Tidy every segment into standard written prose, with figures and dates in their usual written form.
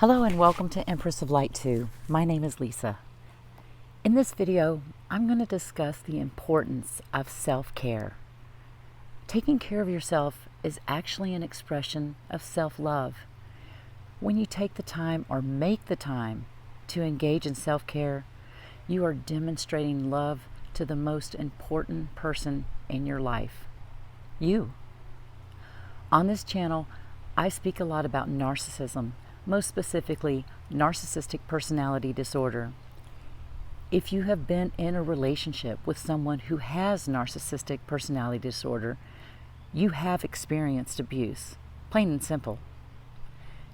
Hello and welcome to Empress of Light 2. My name is Lisa. In this video, I'm going to discuss the importance of self-care. Taking care of yourself is actually an expression of self-love. When you take the time or make the time to engage in self-care, you are demonstrating love to the most important person in your life, you. On this channel, I speak a lot about narcissism, most specifically narcissistic personality disorder. If you have been in a relationship with someone who has narcissistic personality disorder, you have experienced abuse, plain and simple.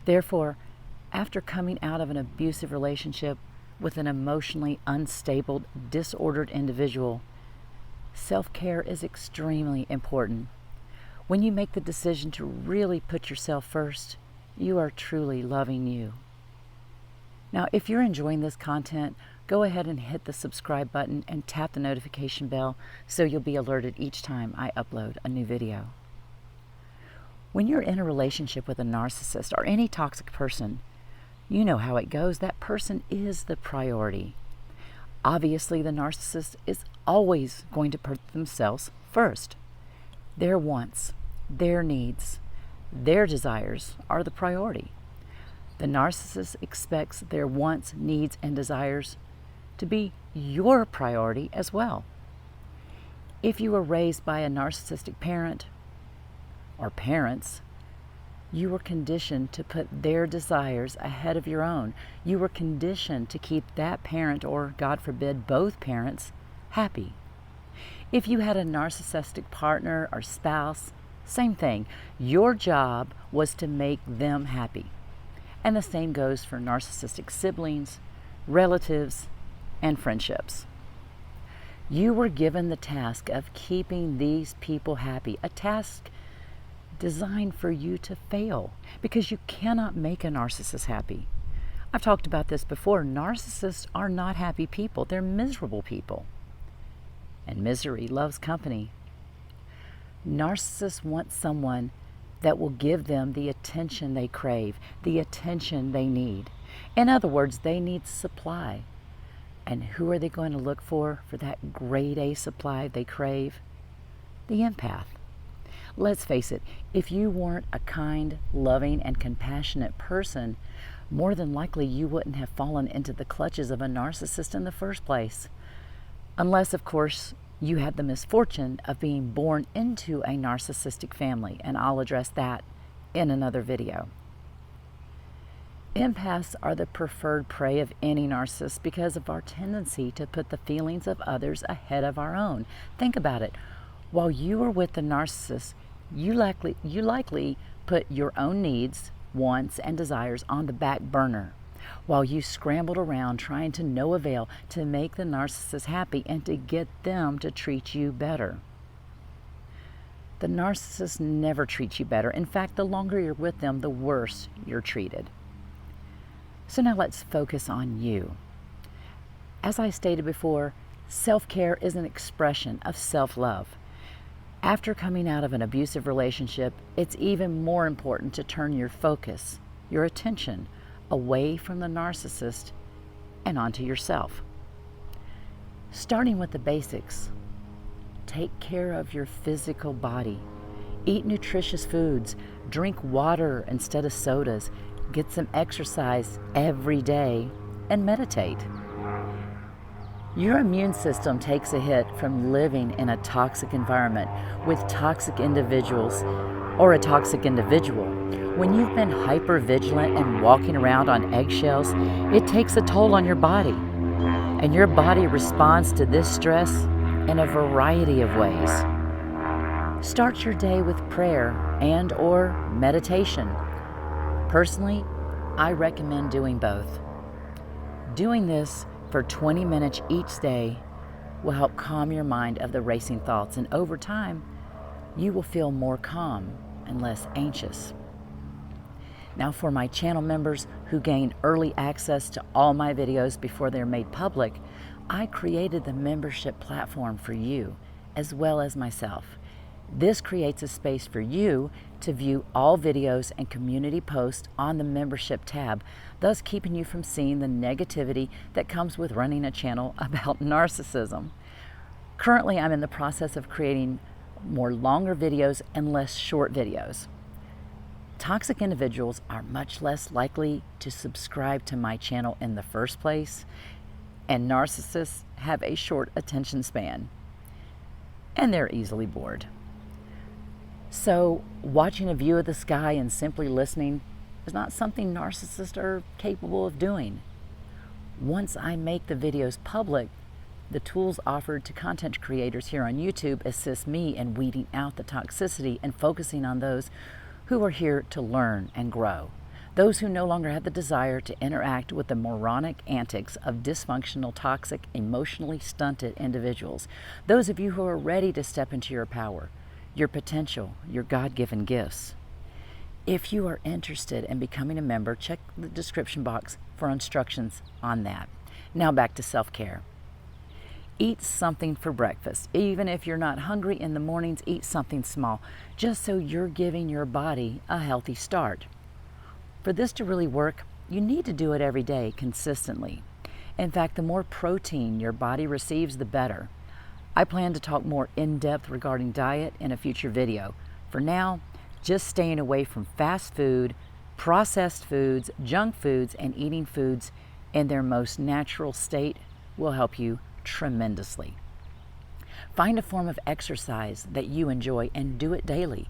Therefore, after coming out of an abusive relationship with an emotionally unstable, disordered individual, self-care is extremely important. When you make the decision to really put yourself first, you are truly loving you. Now, if you're enjoying this content, go ahead and hit the subscribe button and tap the notification bell so you'll be alerted each time I upload a new video. When you're in a relationship with a narcissist or any toxic person, you know how it goes. That person is the priority. Obviously, the narcissist is always going to put themselves first. Their wants, their needs, their desires are the priority. The narcissist expects their wants, needs, and desires to be your priority as well. If you were raised by a narcissistic parent or parents, you were conditioned to put their desires ahead of your own. You were conditioned to keep that parent, or God forbid, both parents, happy. If you had a narcissistic partner or spouse, same thing. Your job was to make them happy. And the same goes for narcissistic siblings, relatives, and friendships. You were given the task of keeping these people happy, a task designed for you to fail, because you cannot make a narcissist happy. I've talked about this before. Narcissists are not happy people. They're miserable people. And misery loves company. Narcissists want someone that will give them the attention they crave, the attention they need. In other words, they need supply. And who are they going to look for that grade A supply they crave? The empath. Let's face it, if you weren't a kind, loving, and compassionate person, more than likely you wouldn't have fallen into the clutches of a narcissist in the first place. Unless, of course, you had the misfortune of being born into a narcissistic family, and I'll address that in another video. Empaths are the preferred prey of any narcissist because of our tendency to put the feelings of others ahead of our own. Think about it. While you are with the narcissist, you likely put your own needs, wants, and desires on the back burner, while you scrambled around trying to no avail to make the narcissist happy and to get them to treat you better. The narcissist never treats you better. In fact, the longer you're with them, the worse you're treated. So now let's focus on you. As I stated before, self-care is an expression of self-love. After coming out of an abusive relationship, it's even more important to turn your focus, your attention, away from the narcissist and onto yourself. Starting with the basics, take care of your physical body. Eat nutritious foods, drink water instead of sodas, get some exercise every day, and meditate. Your immune system takes a hit from living in a toxic environment with toxic individuals or a toxic individual. When you've been hyper-vigilant and walking around on eggshells, it takes a toll on your body. And your body responds to this stress in a variety of ways. Start your day with prayer and/or meditation. Personally, I recommend doing both. Doing this for 20 minutes each day will help calm your mind of the racing thoughts, and over time, you will feel more calm and less anxious. Now, for my channel members who gain early access to all my videos before they're made public, I created the membership platform for you, as well as myself. This creates a space for you to view all videos and community posts on the membership tab, thus keeping you from seeing the negativity that comes with running a channel about narcissism. Currently, I'm in the process of creating more longer videos and less short videos. Toxic individuals are much less likely to subscribe to my channel in the first place, and narcissists have a short attention span, and they're easily bored. So, watching a view of the sky and simply listening is not something narcissists are capable of doing. Once I make the videos public, the tools offered to content creators here on YouTube assist me in weeding out the toxicity and focusing on those who are here to learn and grow. Those who no longer have the desire to interact with the moronic antics of dysfunctional, toxic, emotionally stunted individuals. Those of you who are ready to step into your power, your potential, your God-given gifts. If you are interested in becoming a member, check the description box for instructions on that. Now back to self-care. Eat something for breakfast. Even if you're not hungry in the mornings, eat something small, just so you're giving your body a healthy start. For this to really work, you need to do it every day consistently. In fact, the more protein your body receives, the better. I plan to talk more in depth regarding diet in a future video. For now, just staying away from fast food, processed foods, junk foods, and eating foods in their most natural state will help you tremendously. Find a form of exercise that you enjoy and do it daily.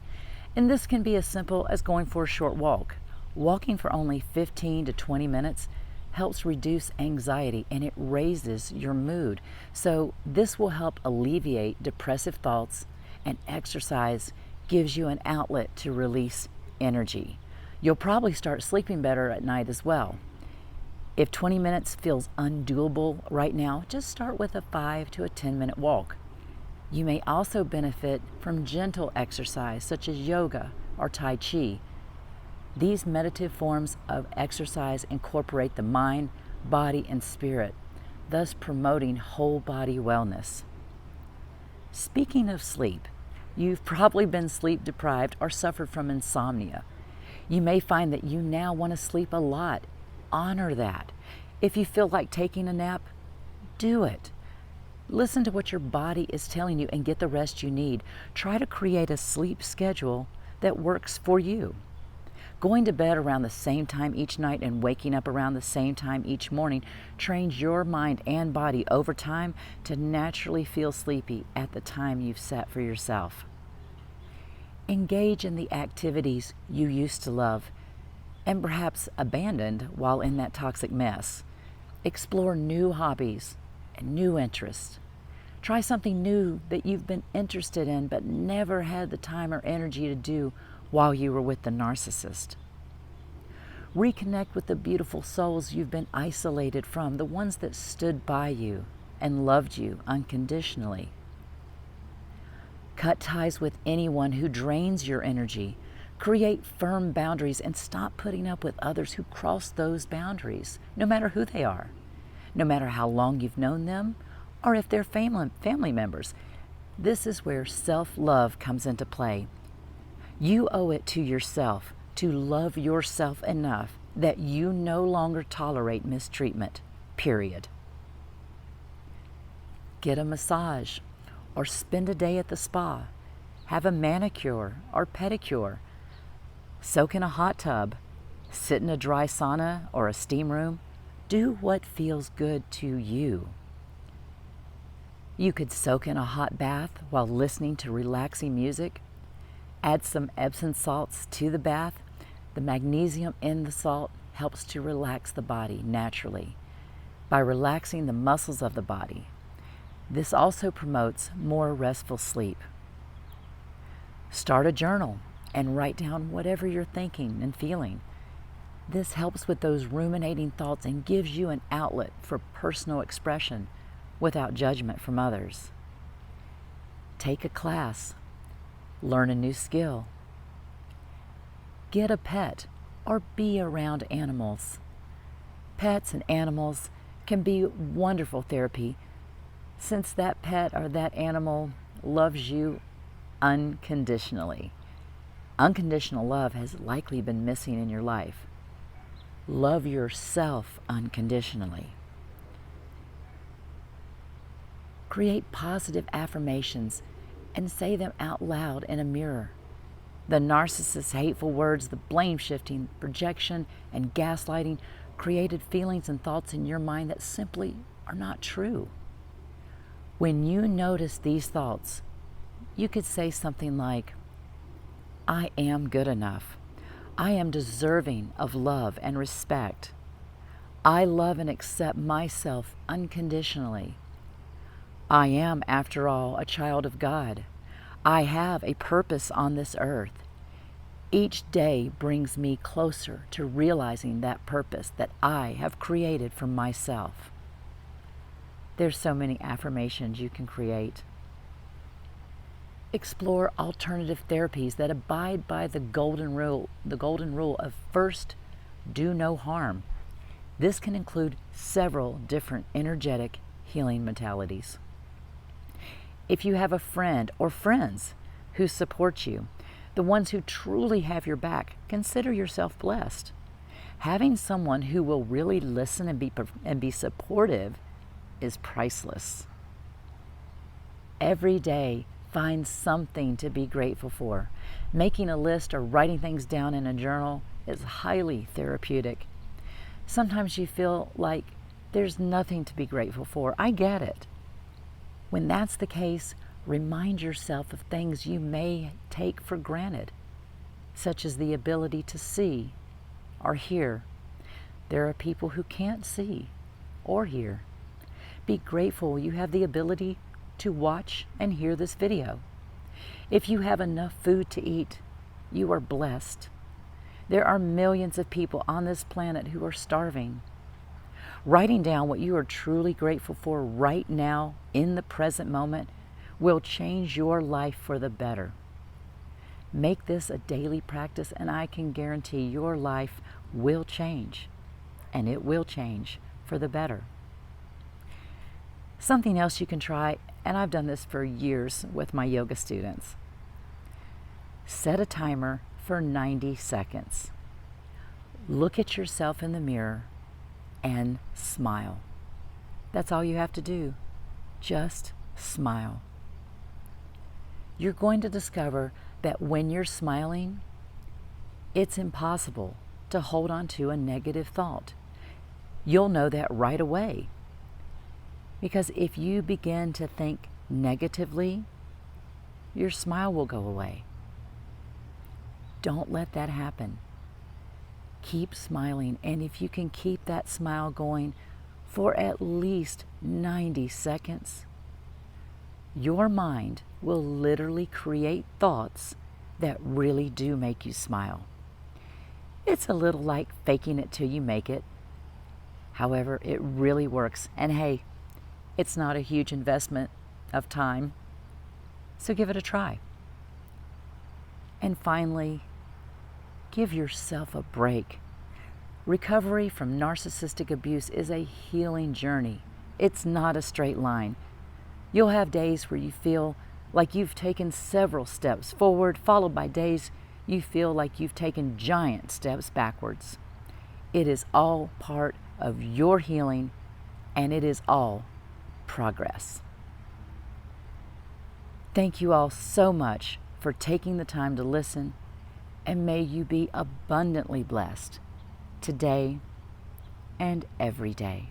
And this can be as simple as going for a short walk. Walking for only 15 to 20 minutes helps reduce anxiety and it raises your mood. So this will help alleviate depressive thoughts, and exercise gives you an outlet to release energy. You'll probably start sleeping better at night as well. If 20 minutes feels undoable right now, just start with a 5 to 10-minute walk. You may also benefit from gentle exercise such as yoga or Tai Chi. These meditative forms of exercise incorporate the mind, body, and spirit, thus promoting whole body wellness. Speaking of sleep, you've probably been sleep deprived or suffered from insomnia. You may find that you now want to sleep a lot. Honor that. If you feel like taking a nap, do it. Listen to what your body is telling you and get the rest you need. Try to create a sleep schedule that works for you. Going to bed around the same time each night and waking up around the same time each morning trains your mind and body over time to naturally feel sleepy at the time you've set for yourself. Engage in the activities you used to love and perhaps abandoned while in that toxic mess. Explore new hobbies and new interests. Try something new that you've been interested in but never had the time or energy to do while you were with the narcissist. Reconnect with the beautiful souls you've been isolated from, the ones that stood by you and loved you unconditionally. Cut ties with anyone who drains your energy. Create firm boundaries and stop putting up with others who cross those boundaries, no matter who they are, no matter how long you've known them, or if they're family members. This is where self-love comes into play. You owe it to yourself to love yourself enough that you no longer tolerate mistreatment, period. Get a massage or spend a day at the spa. Have a manicure or pedicure. Soak in a hot tub. Sit in a dry sauna or a steam room. Do what feels good to you. You could soak in a hot bath while listening to relaxing music. Add some Epsom salts to the bath. The magnesium in the salt helps to relax the body naturally by relaxing the muscles of the body. This also promotes more restful sleep. Start a journal and write down whatever you're thinking and feeling. This helps with those ruminating thoughts and gives you an outlet for personal expression without judgment from others. Take a class. Learn a new skill. Get a pet or be around animals. Pets and animals can be wonderful therapy since that pet or that animal loves you unconditionally. Unconditional love has likely been missing in your life. Love yourself unconditionally. Create positive affirmations and say them out loud in a mirror. The narcissist's hateful words, the blame shifting, projection, and gaslighting created feelings and thoughts in your mind that simply are not true. When you notice these thoughts, you could say something like, I am good enough. I am deserving of love and respect. I love and accept myself unconditionally. I am, after all, a child of God. I have a purpose on this earth. Each day brings me closer to realizing that purpose that I have created for myself. There's so many affirmations you can create. Explore alternative therapies that abide by the golden rule of first, do no harm. This can include several different energetic healing modalities. If you have a friend or friends who support you, the ones who truly have your back, consider yourself blessed. Having someone who will really listen and be supportive is priceless. Every day, find something to be grateful for. Making a list or writing things down in a journal is highly therapeutic. Sometimes you feel like there's nothing to be grateful for. I get it. When that's the case, remind yourself of things you may take for granted, such as the ability to see or hear. There are people who can't see or hear. Be grateful you have the ability to watch and hear this video. If you have enough food to eat, you are blessed. There are millions of people on this planet who are starving. Writing down what you are truly grateful for right now in the present moment will change your life for the better. Make this a daily practice and I can guarantee your life will change, and it will change for the better. Something else you can try, and I've done this for years with my yoga students. Set a timer for 90 seconds. Look at yourself in the mirror and smile. That's all you have to do. Just smile. You're going to discover that when you're smiling, it's impossible to hold on to a negative thought. You'll know that right away. Because if you begin to think negatively, your smile will go away. Don't let that happen. Keep smiling, and if you can keep that smile going for at least 90 seconds, your mind will literally create thoughts that really do make you smile. It's a little like faking it till you make it. However, it really works, and hey, it's not a huge investment of time, so give it a try. And finally, give yourself a break. Recovery from narcissistic abuse is a healing journey. It's not a straight line. You'll have days where you feel like you've taken several steps forward, followed by days you feel like you've taken giant steps backwards. It is all part of your healing, and it is all progress. Thank you all so much for taking the time to listen, and may you be abundantly blessed today and every day.